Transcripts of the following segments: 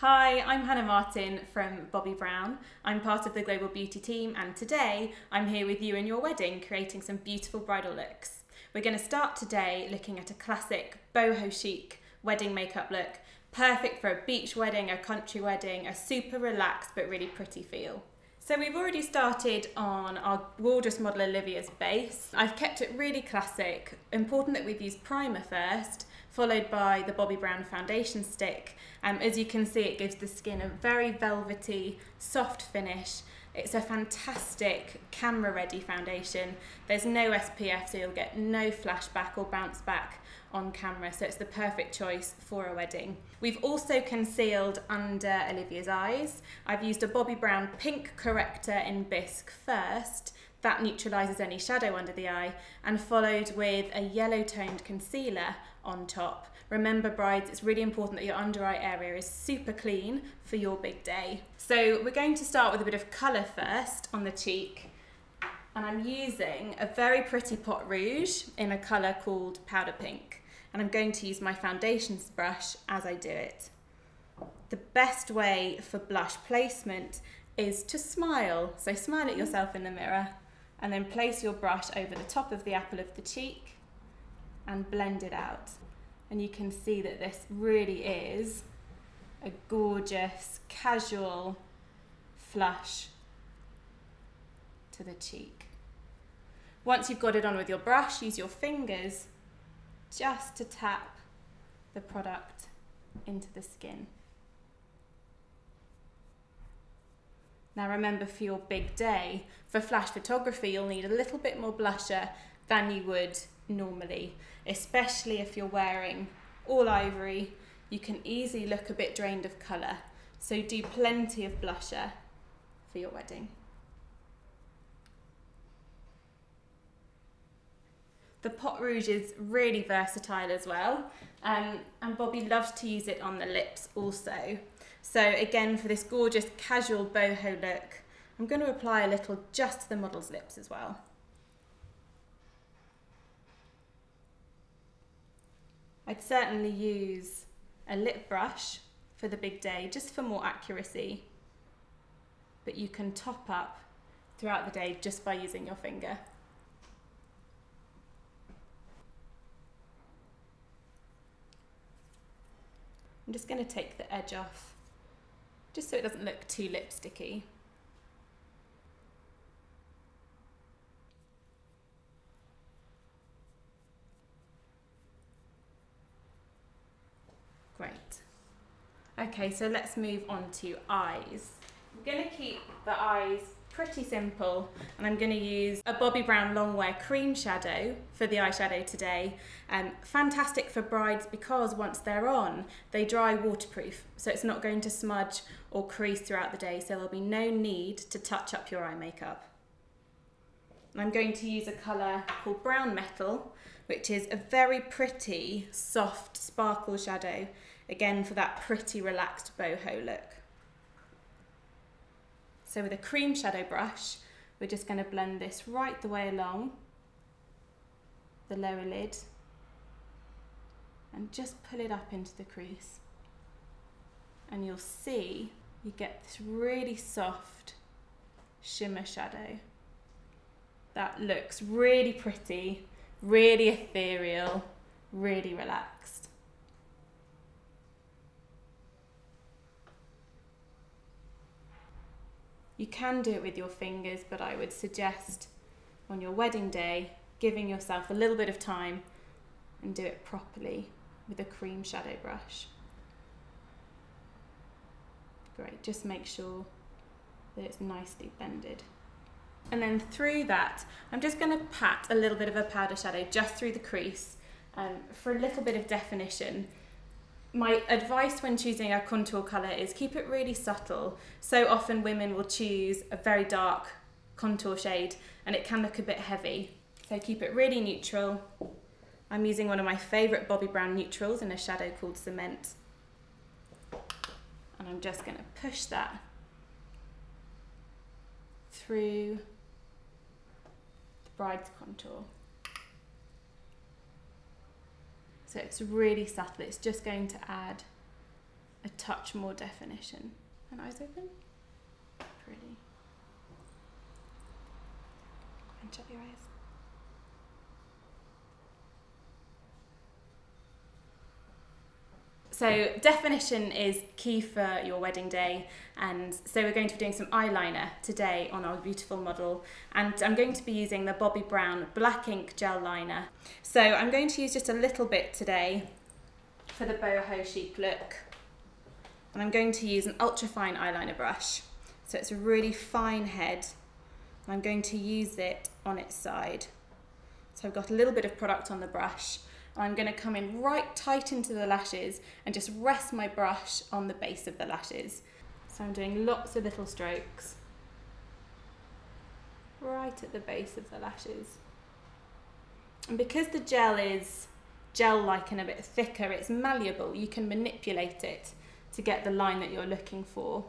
Hi, I'm Hannah Martin from Bobbi Brown. I'm part of the global beauty team, and today I'm here with you and your wedding, creating some beautiful bridal looks. We're going to start today looking at a classic boho chic wedding makeup look, perfect for a beach wedding, a country wedding, a super relaxed but really pretty feel. So we've already started on our gorgeous model Olivia's base. I've kept it really classic. Important that we've used primer first, followed by the Bobbi Brown foundation stick. As you can see, it gives the skin a very velvety, soft finish. It's a fantastic camera-ready foundation. There's no SPF, so you'll get no flashback or bounce back on camera, so it's the perfect choice for a wedding. We've also concealed under Olivia's eyes. I've used a Bobbi Brown pink corrector in Bisque first. That neutralises any shadow under the eye, and followed with a yellow-toned concealer on top. Remember, brides, it's really important that your under eye area is super clean for your big day. So we're going to start with a bit of colour first on the cheek, and I'm using a very pretty pot rouge in a colour called Powder Pink, and I'm going to use my foundations brush as I do it. The best way for blush placement is to smile. So smile at yourself in the mirror, and then place your brush over the top of the apple of the cheek and blend it out. And you can see that this really is a gorgeous, casual flush to the cheek. Once you've got it on with your brush, use your fingers just to tap the product into the skin. Now remember, for your big day, for flash photography, you'll need a little bit more blusher than you would normally, especially if you're wearing all ivory. You can easily look a bit drained of colour, so do plenty of blusher for your wedding. The pot rouge is really versatile as well, and Bobbi loves to use it on the lips also. So again, for this gorgeous casual boho look, I'm going to apply a little just to the model's lips as well. I'd certainly use a lip brush for the big day, just for more accuracy, but you can top up throughout the day just by using your finger. I'm just going to take the edge off, just so it doesn't look too lipsticky. Great. Okay, so let's move on to eyes. I'm going to keep the eyes pretty simple, and I'm going to use a Bobbi Brown long wear cream shadow for the eyeshadow today. Fantastic for brides because once they're on, they dry waterproof, so it's not going to smudge or crease throughout the day, so there'll be no need to touch up your eye makeup. And I'm going to use a colour called Brown Metal, which is a very pretty, soft sparkle shadow, again for that pretty relaxed boho look. So with a cream shadow brush, we're just going to blend this right the way along the lower lid and just pull it up into the crease. And you'll see you get this really soft shimmer shadow that looks really pretty, really ethereal, really relaxed. You can do it with your fingers, but I would suggest on your wedding day, giving yourself a little bit of time and do it properly with a cream shadow brush. Great, just make sure that it's nicely blended. And then through that, I'm just going to pat a little bit of a powder shadow just through the crease for a little bit of definition. My advice when choosing a contour colour is keep it really subtle. So often women will choose a very dark contour shade and it can look a bit heavy. So keep it really neutral. I'm using one of my favourite Bobbi Brown neutrals in a shadow called Cement. And I'm just going to push that through the bride's contour. So it's really subtle, it's just going to add a touch more definition. And eyes open. Pretty. And shut your eyes. So definition is key for your wedding day, and so we're going to be doing some eyeliner today on our beautiful model, and I'm going to be using the Bobbi Brown Black Ink Gel Liner. So I'm going to use just a little bit today for the boho chic look, and I'm going to use an ultra fine eyeliner brush, so it's a really fine head, and I'm going to use it on its side. So I've got a little bit of product on the brush. I'm going to come in right tight into the lashes and just rest my brush on the base of the lashes. So I'm doing lots of little strokes right at the base of the lashes. And because the gel is gel-like and a bit thicker, it's malleable. You can manipulate it to get the line that you're looking for,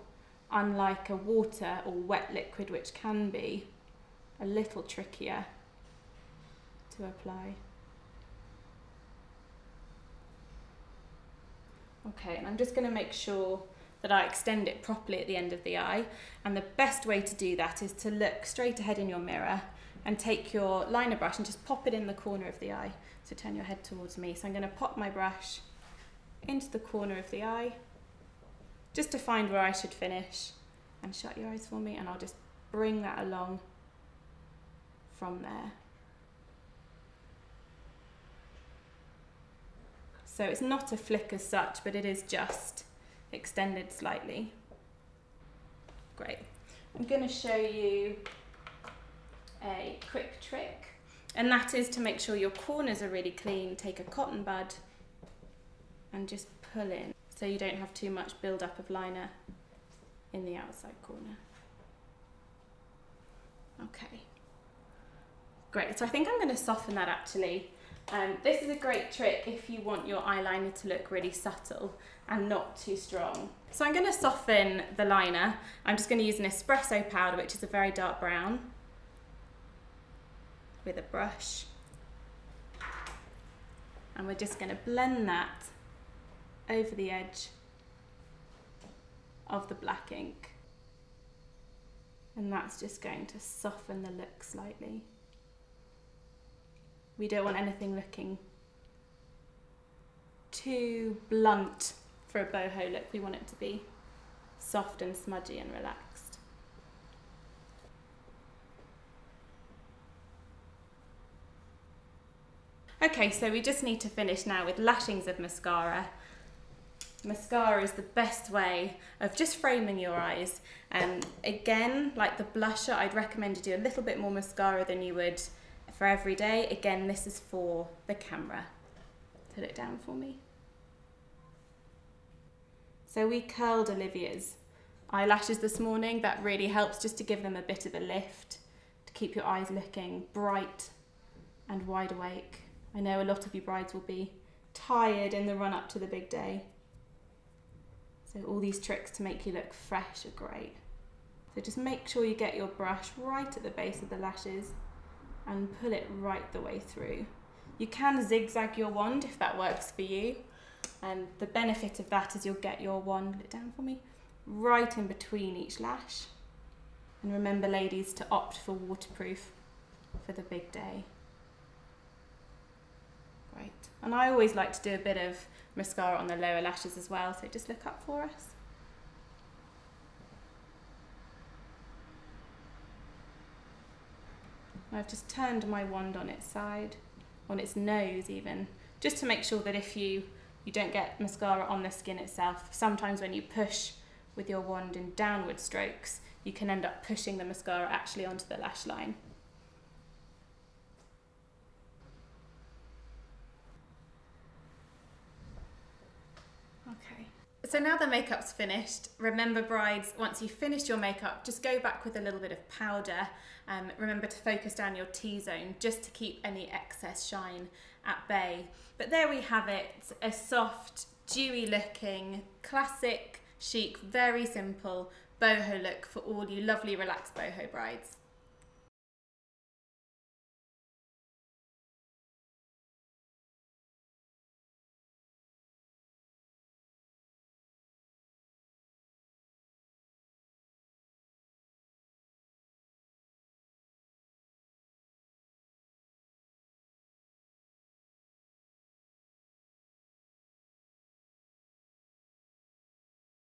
unlike a water or wet liquid, which can be a little trickier to apply. Okay, and I'm just going to make sure that I extend it properly at the end of the eye, and the best way to do that is to look straight ahead in your mirror and take your liner brush and just pop it in the corner of the eye. So turn your head towards me. So I'm going to pop my brush into the corner of the eye just to find where I should finish, and shut your eyes for me, and I'll just bring that along from there. So it's not a flick as such, but it is just extended slightly. Great. I'm going to show you a quick trick, and that is to make sure your corners are really clean. Take a cotton bud and just pull in so you don't have too much build-up of liner in the outside corner. Okay. Great, so I think I'm going to soften that actually. This is a great trick if you want your eyeliner to look really subtle and not too strong. So I'm going to soften the liner. I'm just going to use an espresso powder, which is a very dark brown, with a brush. And we're just going to blend that over the edge of the black ink. And that's just going to soften the look slightly. We don't want anything looking too blunt for a boho look. We want it to be soft and smudgy and relaxed. Okay, so we just need to finish now with lashings of mascara. Mascara is the best way of just framing your eyes. Again, like the blusher, I'd recommend you do a little bit more mascara than you would for every day. Again, this is for the camera. Put it down for me. So we curled Olivia's eyelashes this morning. That really helps just to give them a bit of a lift, to keep your eyes looking bright and wide awake. I know a lot of you brides will be tired in the run up to the big day. So all these tricks to make you look fresh are great. So just make sure you get your brush right at the base of the lashes and pull it right the way through. You can zigzag your wand if that works for you. And the benefit of that is you'll get your wand, put it down for me, right in between each lash. And remember, ladies, to opt for waterproof for the big day. Great. And I always like to do a bit of mascara on the lower lashes as well, so just look up for us. I've just turned my wand on its side, on its nose even, just to make sure that if you don't get mascara on the skin itself. Sometimes when you push with your wand in downward strokes, you can end up pushing the mascara actually onto the lash line. Okay. So now the makeup's finished. Remember, brides, once you've finished your makeup, just go back with a little bit of powder. Remember to focus down your T-zone just to keep any excess shine at bay. But there we have it, a soft, dewy looking, classic, chic, very simple boho look for all you lovely relaxed boho brides.